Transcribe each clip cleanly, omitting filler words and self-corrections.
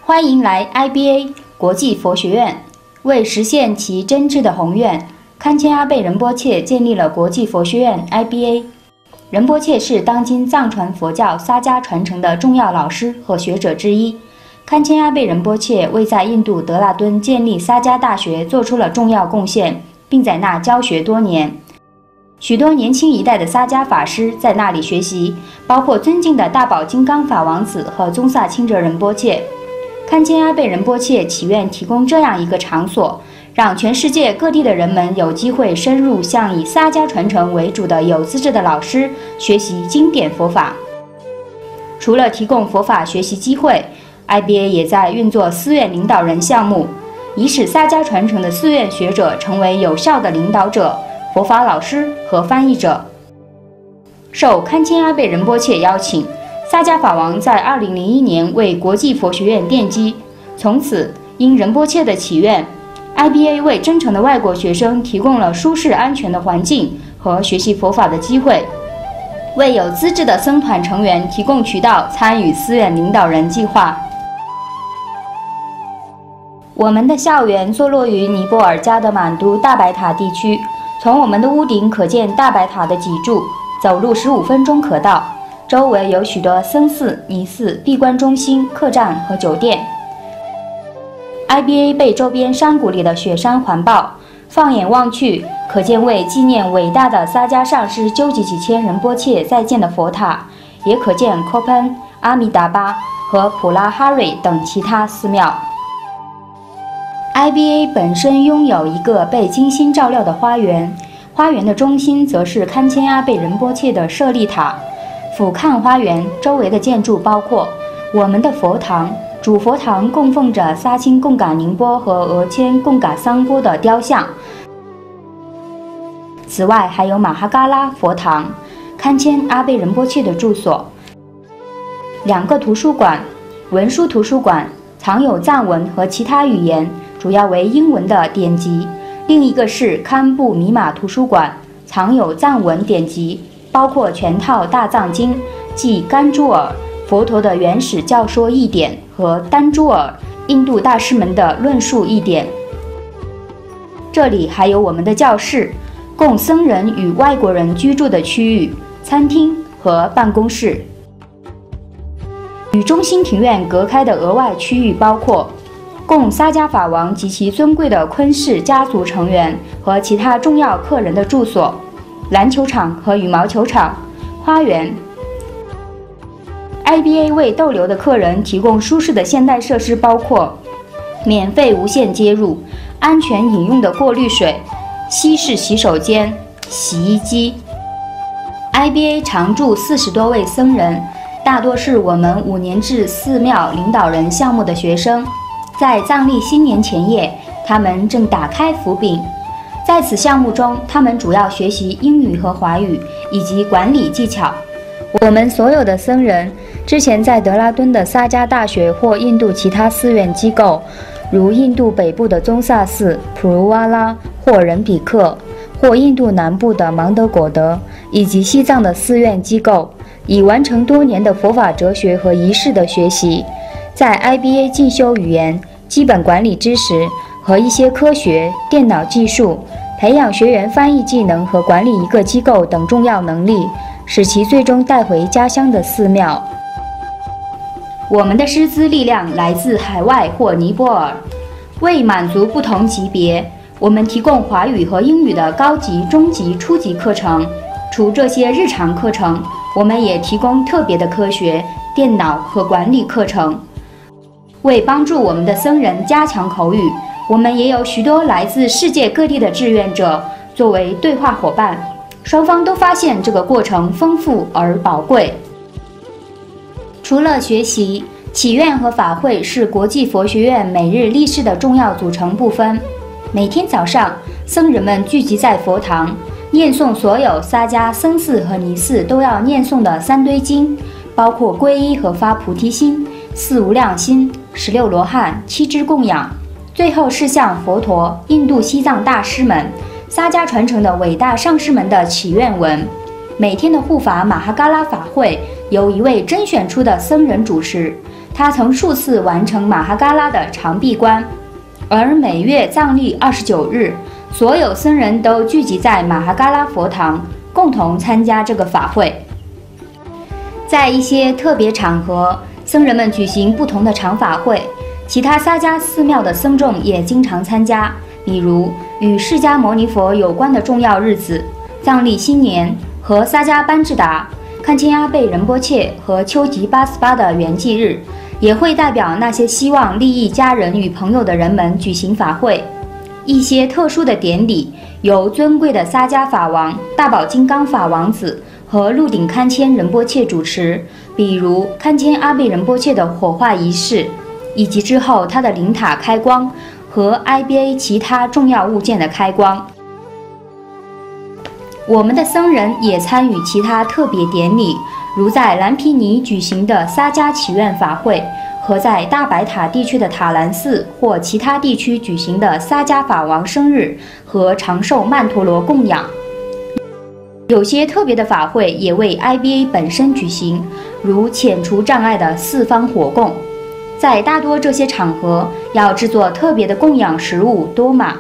欢迎来 IBA 国际佛学院。为实现其真挚的宏愿，堪谦阿贝仁波切建立了国际佛学院 IBA。仁波切是当今藏传佛教萨迦传承的重要老师和学者之一。堪谦阿贝仁波切为在印度德拉敦建立萨迦大学做出了重要贡献，并在那教学多年。许多年轻一代的萨迦法师在那里学习，包括尊敬的大宝金刚法王子和宗萨钦哲仁波切。堪谦阿贝仁波切祈愿提供这样一个场所，让全世界各地的人们有机会深入向以萨迦传承为主的有资质的老师学习经典佛法。除了提供佛法学习机会， IBA 也在运作寺院领导人项目，以使萨迦传承的寺院学者成为有效的领导者、佛法老师和翻译者。受堪谦阿贝仁波切邀请，萨迦法王在2001年为国际佛学院奠基。从此，因仁波切的祈愿， IBA 为真诚的外国学生提供了舒适安全的环境和学习佛法的机会，为有资质的僧团成员提供渠道参与寺院领导人计划。我们的校园坐落于尼泊尔加德满都大白塔地区，从我们的屋顶可见大白塔的脊柱，走路15分钟可到。周围有许多僧寺、尼寺、闭关中心、客栈和酒店。IBA 被周边山谷里的雪山环抱，放眼望去，可见为纪念伟大的萨迦上师鸠吉己谦仁波切在建的佛塔，也可见科潘、阿弥达巴和普拉哈瑞等其他寺庙。IBA 本身拥有一个被精心照料的花园，花园的中心则是堪谦阿贝仁波切的舍利塔。俯瞰花园周围的建筑包括我们的佛堂，主佛堂供奉着萨钦贡嘎宁波和额谦贡嘎桑波的雕像。此外还有马哈嘎拉佛堂、堪谦阿贝仁波切的住所。2个图书馆，文书图书馆藏有藏文和其他语言，主要为英文的典籍；另一个是堪布米玛图书馆，藏有藏文典籍，包括全套大藏经，即甘珠尔、佛陀的原始教说义典和丹珠尔、印度大师们的论述义典。这里还有我们的教室，供僧人与外国人居住的区域、餐厅和办公室。与中心庭院隔开的额外区域包括供萨迦法王及其尊贵的昆氏家族成员和其他重要客人的住所、篮球场和羽毛球场、花园。IBA 为逗留的客人提供舒适的现代设施，包括免费无线接入、安全饮用的过滤水、西式洗手间、洗衣机。IBA 常驻40多位僧人，大多是我们5年制寺庙领导人项目的学生。在藏历新年前夜，他们正打开福饼。在此项目中，他们主要学习英语和华语以及管理技巧。我们所有的僧人之前在德拉敦的萨迦大学或印度其他寺院机构，如印度北部的宗萨寺、普鲁瓦拉或仁比克，或印度南部的芒德果德，以及西藏的寺院机构，已完成多年的佛法哲学和仪式的学习。在 IBA 进修语言、基本管理知识和一些科学、电脑技术，培养学员翻译技能和管理一个机构等重要能力，使其最终带回家乡的寺庙。我们的师资力量来自海外或尼泊尔。为满足不同级别，我们提供华语和英语的高级、中级、初级课程。除这些日常课程，我们也提供特别的科学、电脑和管理课程。为帮助我们的僧人加强口语，我们也有许多来自世界各地的志愿者作为对话伙伴，双方都发现这个过程丰富而宝贵。除了学习，祈愿和法会是国际佛学院每日历事的重要组成部分。每天早上，僧人们聚集在佛堂，念诵所有萨迦僧寺和尼寺都要念诵的3堆经，包括皈依和发菩提心、4无量心、16罗汉、7支供养。最后是向佛陀、印度西藏大师们、萨迦传承的伟大上师们的祈愿文。每天的护法马哈嘎拉法会由一位甄选出的僧人主持，他曾数次完成马哈嘎拉的长闭关。而每月藏历29日，所有僧人都聚集在马哈嘎拉佛堂，共同参加这个法会。在一些特别场合，僧人们举行不同的长法会，其他萨迦寺庙的僧众也经常参加，比如与释迦牟尼佛有关的重要日子，藏历新年和萨迦班智达、堪谦阿贝仁波切和丘吉巴斯巴的圆寂日，也会代表那些希望利益家人与朋友的人们举行法会。一些特殊的典礼由尊贵的萨迦法王、大宝金刚法王子和鹿顶堪谦仁波切主持，比如堪谦阿贝仁波切的火化仪式，以及之后他的灵塔开光和 IBA 其他重要物件的开光。我们的僧人也参与其他特别典礼，如在蓝毗尼举行的萨迦祈愿法会和在大白塔地区的塔兰寺或其他地区举行的萨迦法王生日和长寿曼陀罗供养。有些特别的法会也为 IBA 本身举行，如遣除障碍的四方火供。在大多这些场合，要制作特别的供养食物多玛。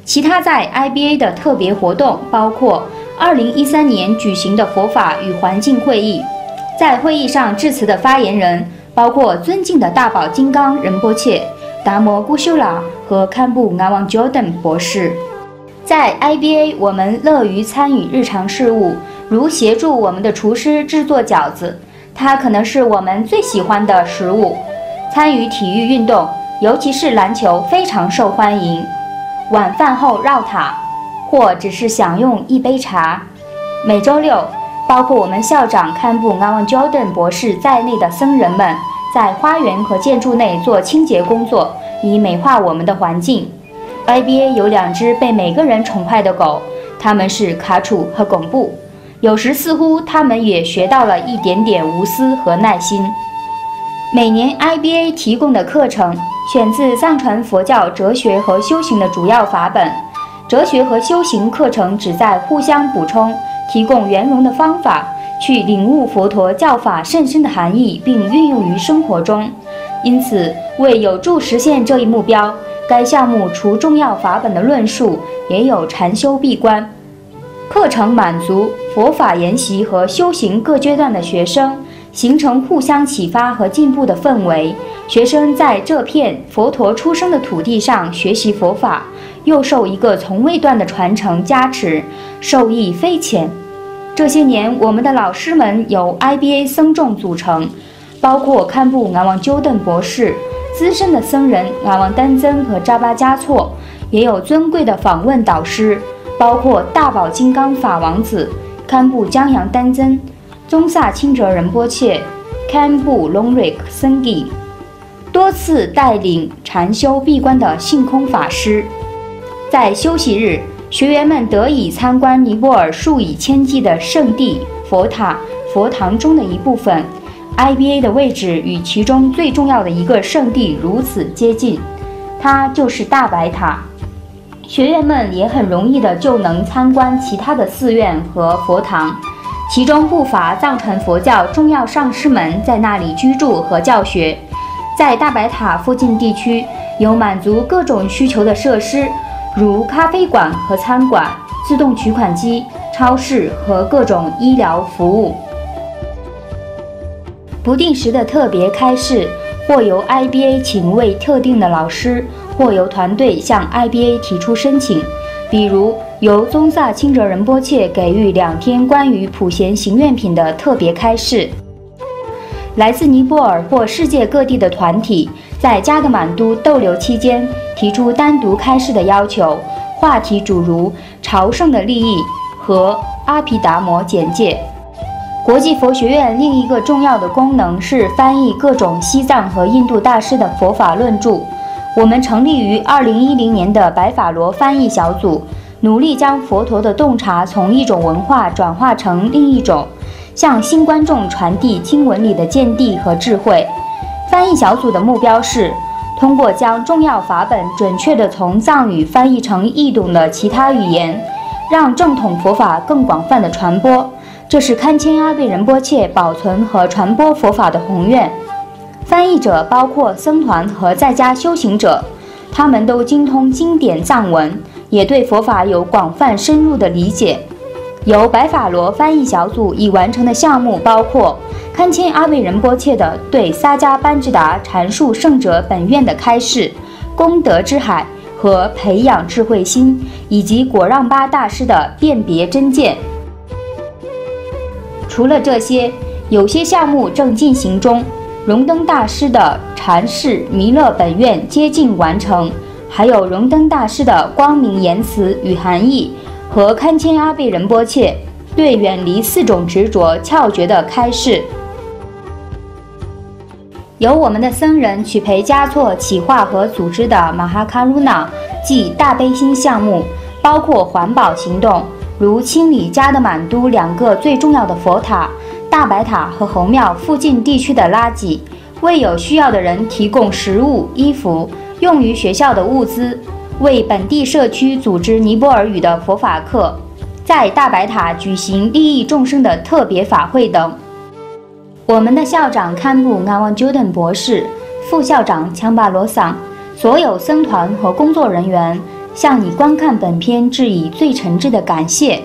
其他在 IBA 的特别活动包括2013年举行的佛法与环境会议，在会议上致辞的发言人包括尊敬的大宝金刚仁波切、达摩姑修拉和堪布阿旺 Jordan 博士。在 IBA， 我们乐于参与日常事务，如协助我们的厨师制作饺子，它可能是我们最喜欢的食物。参与体育运动，尤其是篮球，非常受欢迎。晚饭后绕塔，或只是享用一杯茶。每周六，包括我们校长堪布阿旺 Jordan 博士在内的僧人们，在花园和建筑内做清洁工作，以美化我们的环境。IBA 有2只被每个人宠坏的狗，它们是卡楚和贡布。有时似乎它们也学到了一点点无私和耐心。每年 IBA 提供的课程选自藏传佛教哲学和修行的主要法本。哲学和修行课程旨在互相补充，提供圆融的方法，去领悟佛陀教法甚深的含义，并运用于生活中。因此，为有助实现这一目标，该项目除重要法本的论述，也有禅修闭关。课程满足佛法研习和修行各阶段的学生，形成互相启发和进步的氛围。学生在这片佛陀出生的土地上学习佛法，又受一个从未断的传承加持，受益匪浅。这些年，我们的老师们由 IBA 僧众组成，包括堪布阿旺鸠顿博士、资深的僧人阿旺丹增和扎巴嘉措，也有尊贵的访问导师，包括大宝金刚法王子、堪布江阳丹增、宗萨钦哲仁波切、堪布隆瑞克僧吉，多次带领禅修闭关的性空法师。在休息日，学员们得以参观尼泊尔数以千计的圣地、佛塔、佛堂中的一部分。IBA 的位置与其中最重要的一个圣地如此接近，它就是大白塔。学员们也很容易的就能参观其他的寺院和佛堂，其中不乏藏传佛教重要上师们在那里居住和教学。在大白塔附近地区有满足各种需求的设施，如咖啡馆和餐馆、自动取款机、超市和各种医疗服务。不定时的特别开示，或由 IBA 请为特定的老师，或由团队向 IBA 提出申请。比如，由宗萨钦哲仁波切给予2天关于普贤行愿品的特别开示。来自尼泊尔或世界各地的团体，在加德满都逗留期间提出单独开示的要求，话题主如朝圣的利益和阿毗达摩简介。国际佛学院另一个重要的功能是翻译各种西藏和印度大师的佛法论著。我们成立于2010年的白法罗翻译小组，努力将佛陀的洞察从一种文化转化成另一种，向新观众传递经文里的见地和智慧。翻译小组的目标是通过将重要法本准确地从藏语翻译成易懂的其他语言，让正统佛法更广泛的传播。这是堪谦阿倍仁波切保存和传播佛法的宏愿。翻译者包括僧团和在家修行者，他们都精通经典藏文，也对佛法有广泛深入的理解。由白法罗翻译小组已完成的项目包括堪谦阿倍仁波切的对萨迦班智达阐述圣者本愿的开示、功德之海和培养智慧心，以及果让巴大师的辨别真见。除了这些，有些项目正进行中。荣登大师的阐释弥勒本愿接近完成，还有荣登大师的光明言辞与含义和堪谦阿倍仁波切对远离4种执着窍诀的开示。由我们的僧人曲培嘉措企划和组织的马哈卡鲁纳即大悲心项目，包括环保行动，如清理加德满都2个最重要的佛塔大白塔和侯庙附近地区的垃圾，为有需要的人提供食物、衣服，用于学校的物资，为本地社区组织尼泊尔语的佛法课，在大白塔举行利益众生的特别法会等。我们的校长堪布纳旺久登博士、副校长强巴罗桑，所有僧团和工作人员向你观看本片致以最诚挚的感谢。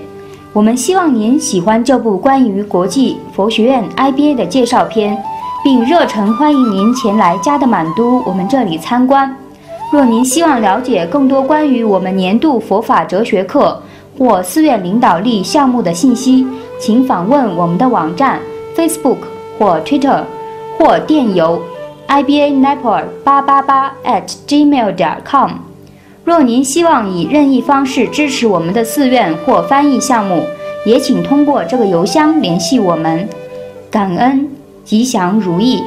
我们希望您喜欢这部关于国际佛学院 IBA 的介绍片，并热诚欢迎您前来加德满都我们这里参观。若您希望了解更多关于我们年度佛法哲学课或寺院领导力项目的信息，请访问我们的网站、Facebook 或 Twitter 或电邮 ibanepal888@gmail.com。若您希望以任意方式支持我们的寺院或翻译项目，也请通过这个邮箱联系我们。感恩，吉祥如意。